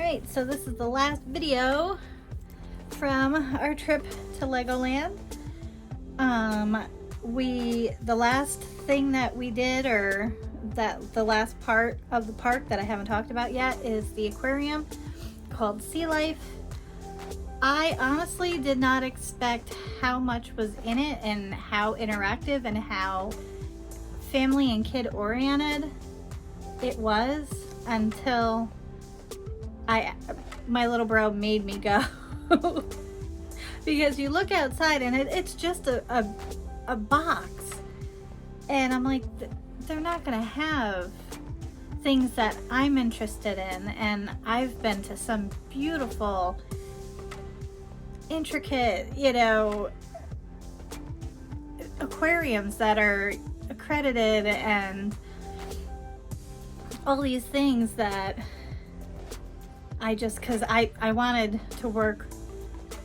Alright, so this is the last video from our trip to Legoland. The last thing that we did, or the last part of the park that I haven't talked about yet, is the aquarium called Sea Life. I honestly did not expect how much was in it and how interactive and how family and kid oriented it was until my little bro made me go. Because you look outside and it's just a box, and I'm like, they're not gonna have things that I'm interested in. And I've been to some beautiful, intricate, aquariums that are accredited and all these things that because I wanted to work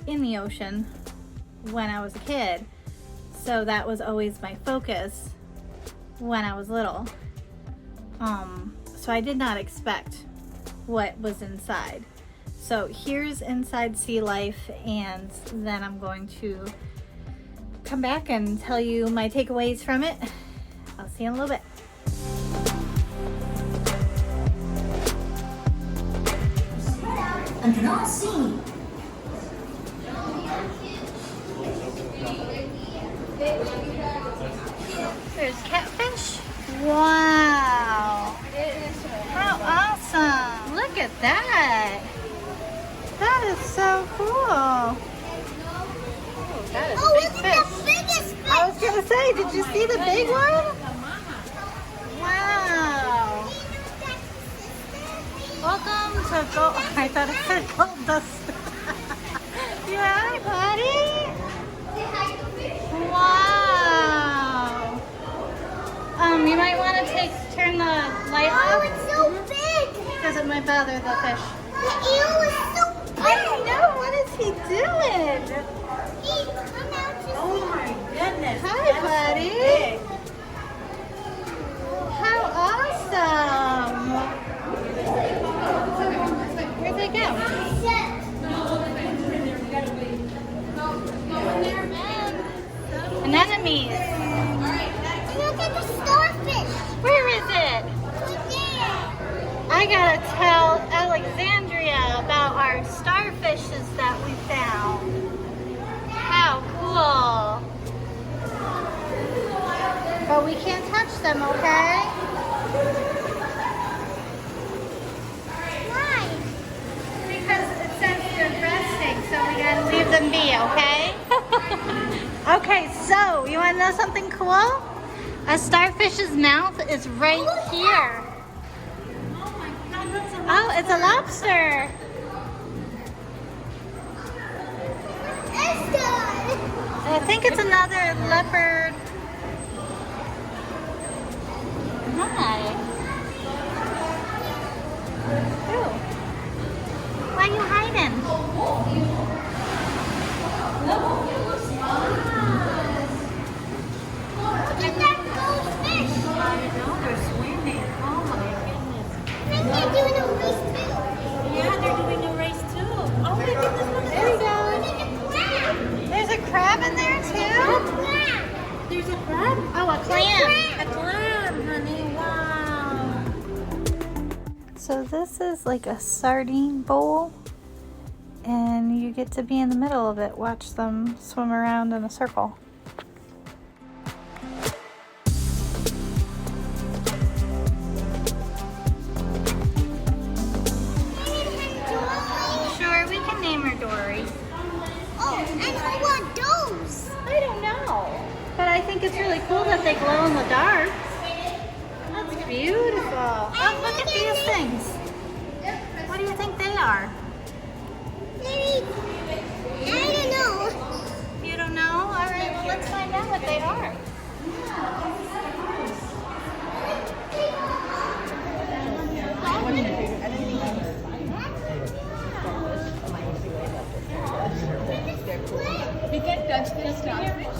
in the ocean when I was a kid, so that was always my focus when I was little. So I did not expect what was inside. So here's inside Sea Life, and then I'm going to come back and tell you my takeaways from it. I'll see you in a little bit. And cannot see. There's catfish. Wow. How awesome. Look at that. That is so cool. Oh, that is a big fish. The biggest fish. I was going to say, did you see the big one? Wow. Welcome to Gold. I thought it said Gold Dust. Yeah, hi, buddy. Wow. You might want to turn the light off. Oh, it's so big. Because it might bother the fish. The eel is so big. I don't know. What is he doing? Oh my goodness. Hi, buddy. How awesome. Where'd they go? Anemones. Look at the starfish. Where is it? Right there. I gotta tell Alexandria about our starfishes that we found. How cool. But we can't touch them, okay? Why? Because it says they're resting, so we gotta leave them be, okay? Okay, so you wanna know something cool? A starfish's mouth is right here. Oh my God, that's a Oh, it's a lobster. I think it's another leopard. Hi. Ooh. Why are you hiding? Look at that goldfish. I know, they're swimming. Oh my goodness. I think they're doing a race too. Yeah, they're doing a race too. Oh my goodness, look at there we go. Look at the crab. There's a crab in there too? Crab. There's a crab? Oh, a clam. A Clam, honey, wow. So this is like a sardine bowl, and you get to be in the middle of it. Watch them swim around in a circle. Sure, we can name her Dory. Oh, and who want those? I don't know, but I think it's really cool that they glow in the dark. That's beautiful. Oh, look at these things. What do you think they are? Maybe, I don't know. You don't know? All right, well, let's find out what they are. We can touch the starfish.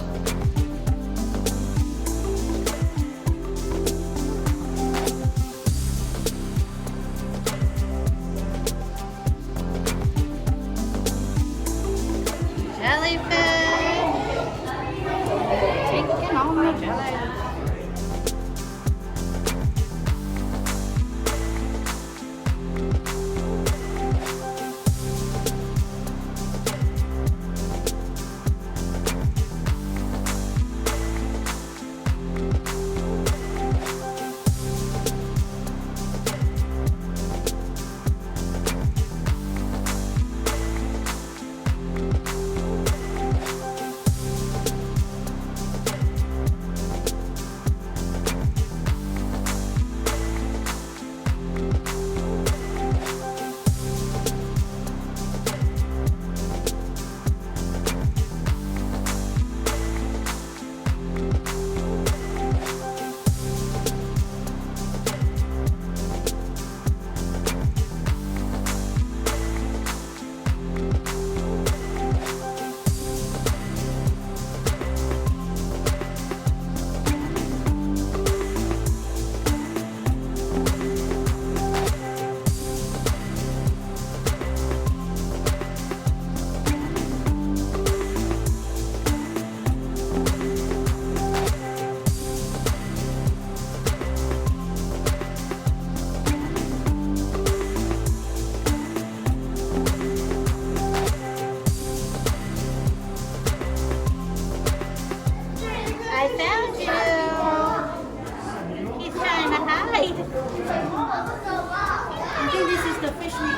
the fish we eat.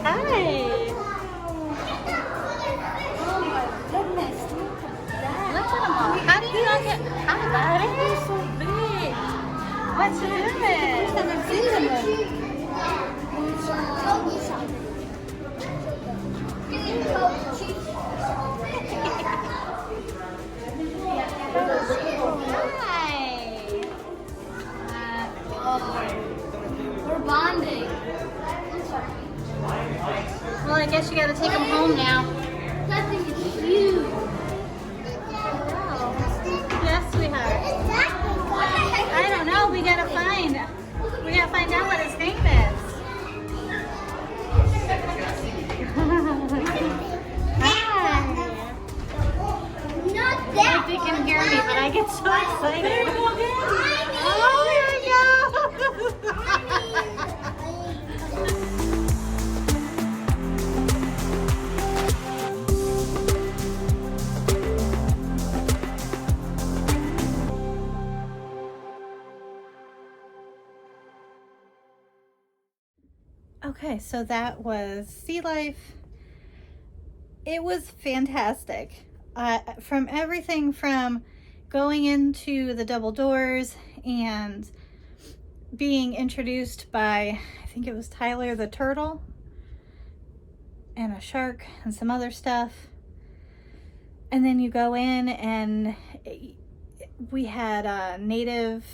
Hi. Oh my goodness, look at that. Look at them all. How do you not get? Hi, buddy. They're so big. What's you doing? I've never seen them. Hi. We're bonding. Well, I guess you got to take them home now. That thing is huge. Yes, sweetheart. I don't know. We gotta find out what his name is. Hi. Not I that hope you can hear me, but I get so excited. Oh, here we go. Okay, so that was sea life. It was fantastic. From everything from going into the double doors and being introduced by, I think it was Tyler the turtle and a shark and some other stuff. And then you go in and we had native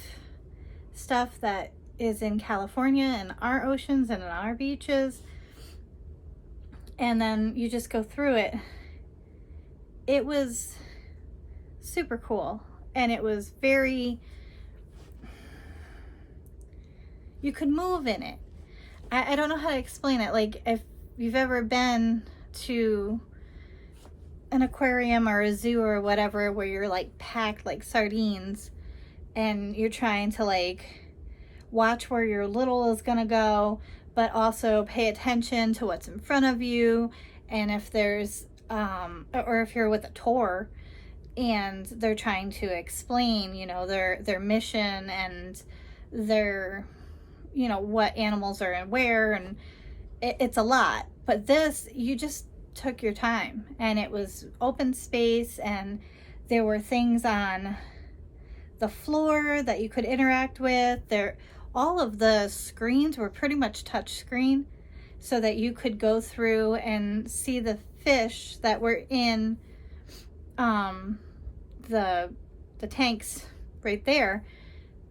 stuff that is in California and our oceans and in our beaches. And then you just go through it. It was super cool. And it was very, you could move in it. I don't know how to explain it. Like if you've ever been to an aquarium or a zoo or whatever where you're like packed like sardines and you're trying to like watch where your little is gonna go, but also pay attention to what's in front of you. And if there's, or if you're with a tour and they're trying to explain, you know, their mission and their, you know, what animals are and where, and it's a lot. But this, you just took your time and it was open space and there were things on the floor that you could interact with. All of the screens were pretty much touch screen so that you could go through and see the fish that were in the tanks right there.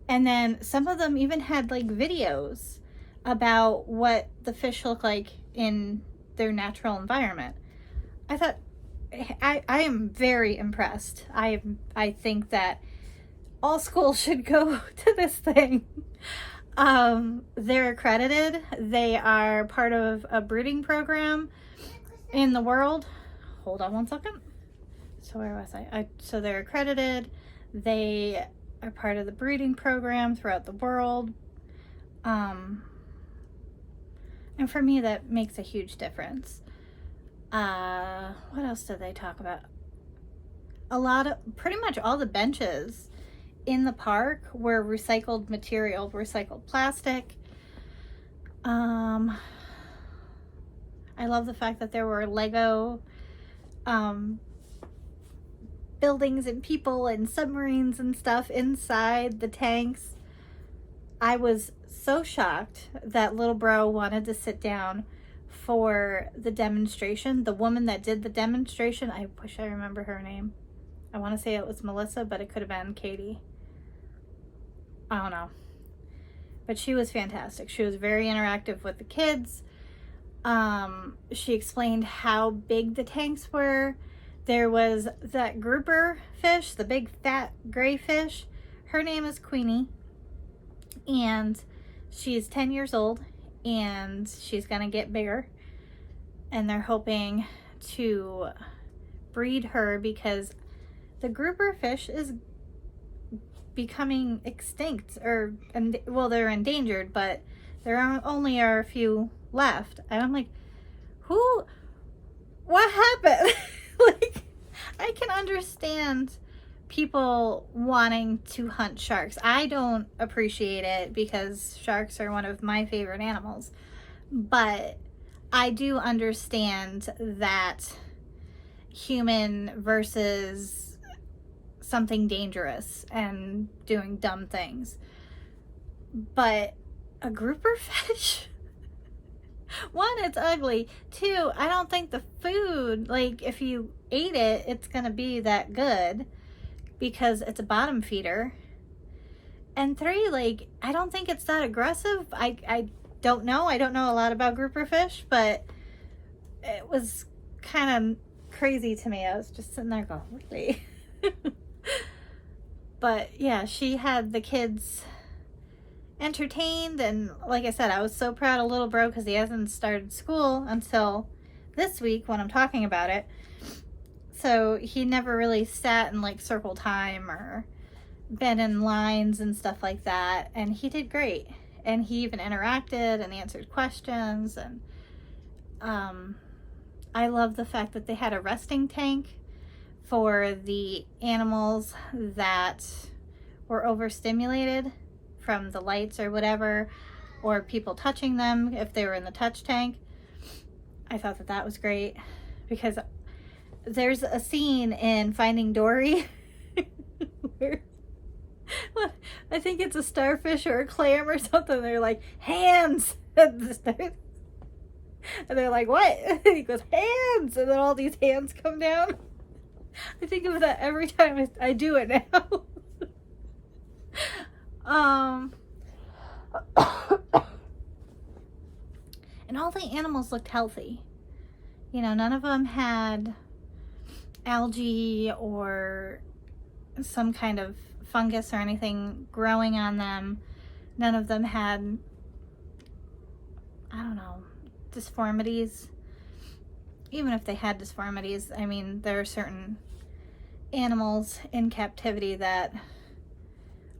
And then some of them even had like videos about what the fish look like in their natural environment. I thought, I am very impressed. I think that all schools should go to this thing. They're accredited. They are part of a breeding program in the world. Hold on one second. So where was I? So they're accredited. They are part of the breeding program throughout the world. And for me, that makes a huge difference. What else did they talk about? Pretty much all the benches in the park were recycled material, recycled plastic. I love the fact that there were Lego buildings and people and submarines and stuff inside the tanks. I was so shocked that little bro wanted to sit down for the demonstration. The woman that did the demonstration, I wish I remember her name. I want to say it was Melissa, but it could have been Katie. I don't know. But she was fantastic. She was very interactive with the kids. She explained how big the tanks were. There was that grouper fish, the big fat gray fish. Her name is Queenie. And she's 10 years old and she's going to get bigger. And they're hoping to breed her because the grouper fish is becoming extinct, or well, they're endangered, but there only are a few left. And I'm like, what happened? Like, I can understand people wanting to hunt sharks. I don't appreciate it because sharks are one of my favorite animals. But I do understand that human versus something dangerous and doing dumb things. But a grouper fish? One, it's ugly. Two, I don't think the food, like if you ate it, it's gonna be that good because it's a bottom feeder. And three, like, I don't think it's that aggressive. I don't know. I don't know a lot about grouper fish, but it was kind of crazy to me. I was just sitting there going, really? But yeah, she had the kids entertained, and like I said, I was so proud of little bro because he hasn't started school until this week when I'm talking about it. So he never really sat in like circle time or been in lines and stuff like that, and he did great. And he even interacted and answered questions, and I love the fact that they had a resting tank for the animals that were overstimulated from the lights or whatever, or people touching them if they were in the touch tank. I thought that that was great because there's a scene in Finding Dory where I think it's a starfish or a clam or something. They're like, hands! And they're like, what? And he goes, hands! And then all these hands come down. I think of that every time I do it now. And all the animals looked healthy. You know, none of them had algae or some kind of fungus or anything growing on them. None of them had, I don't know, disformities. Even if they had disformities, I mean, there are certain animals in captivity that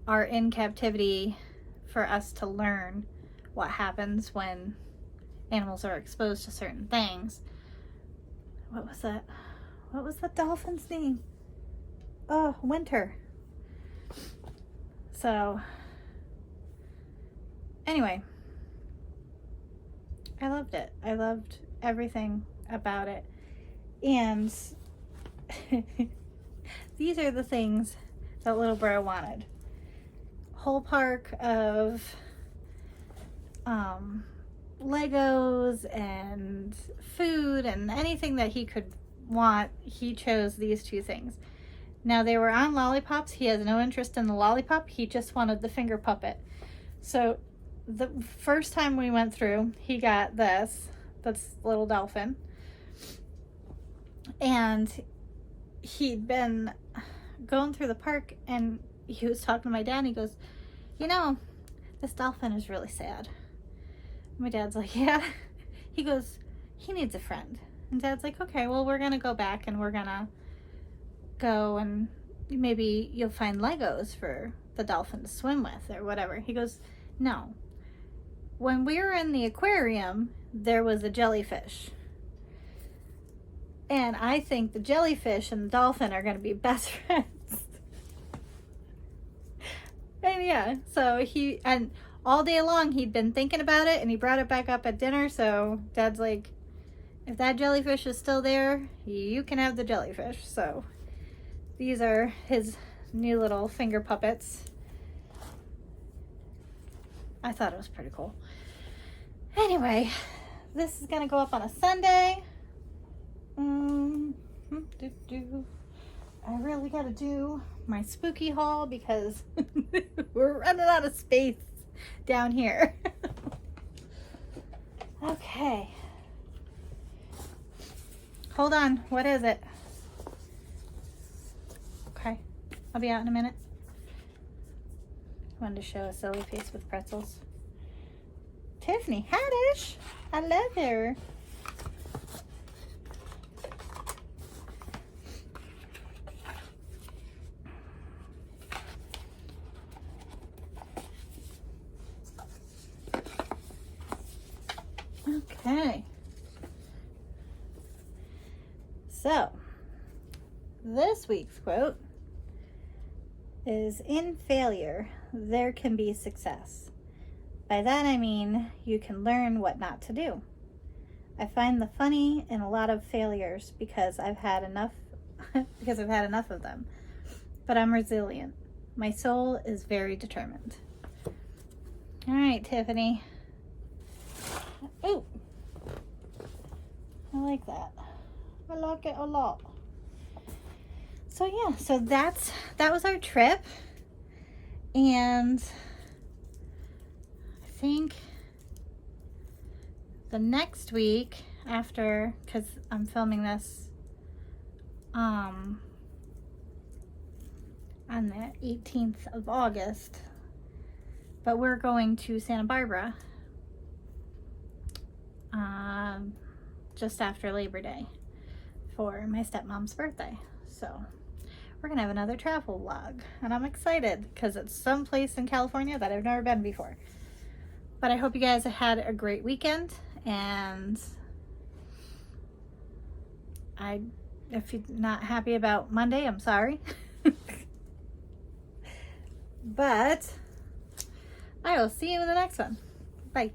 are in captivity for us to learn what happens when animals are exposed to certain things. What was that? What was that dolphin's name? Oh, Winter. So, anyway, I loved it. I loved everything about it. And these are the things that little bro wanted. Whole park of Legos and food and anything that he could want. He chose these two things. Now they were on lollipops. He has no interest in the lollipop. He just wanted the finger puppet. So the first time we went through, he got this. That's little dolphin. And he'd been going through the park and he was talking to my dad and he goes, you know, this dolphin is really sad. My dad's like, yeah. He goes, he needs a friend. And Dad's like, okay, well, we're going to go back and we're going to go and maybe you'll find Legos for the dolphin to swim with or whatever. He goes, no. When we were in the aquarium, there was a jellyfish. And I think the jellyfish and the dolphin are going to be best friends. And yeah, so and all day long he'd been thinking about it and he brought it back up at dinner. So Dad's like, if that jellyfish is still there, you can have the jellyfish. So these are his new little finger puppets. I thought it was pretty cool. Anyway, this is going to go up on a Sunday. I really got to do my spooky haul because we're running out of space down here. Okay. Hold on. What is it? Okay. I'll be out in a minute. I wanted to show a silly face with pretzels. Tiffany Haddish. I love her. Okay. So, this week's quote is in failure, there can be success. By that I mean you can learn what not to do. I find the funny in a lot of failures because I've had enough of them. But I'm resilient. My soul is very determined. All right, Tiffany. Oh, I like that. I like it a lot. So yeah, so that was our trip, and I think the next week after, because I'm filming this on the 18th of August, but we're going to Santa Barbara just after Labor Day for my stepmom's birthday. So we're gonna have another travel vlog, and I'm excited because it's someplace in California that I've never been before. But I hope you guys had a great weekend, and if you're not happy about Monday, I'm sorry. But I will see you in the next one. Bye.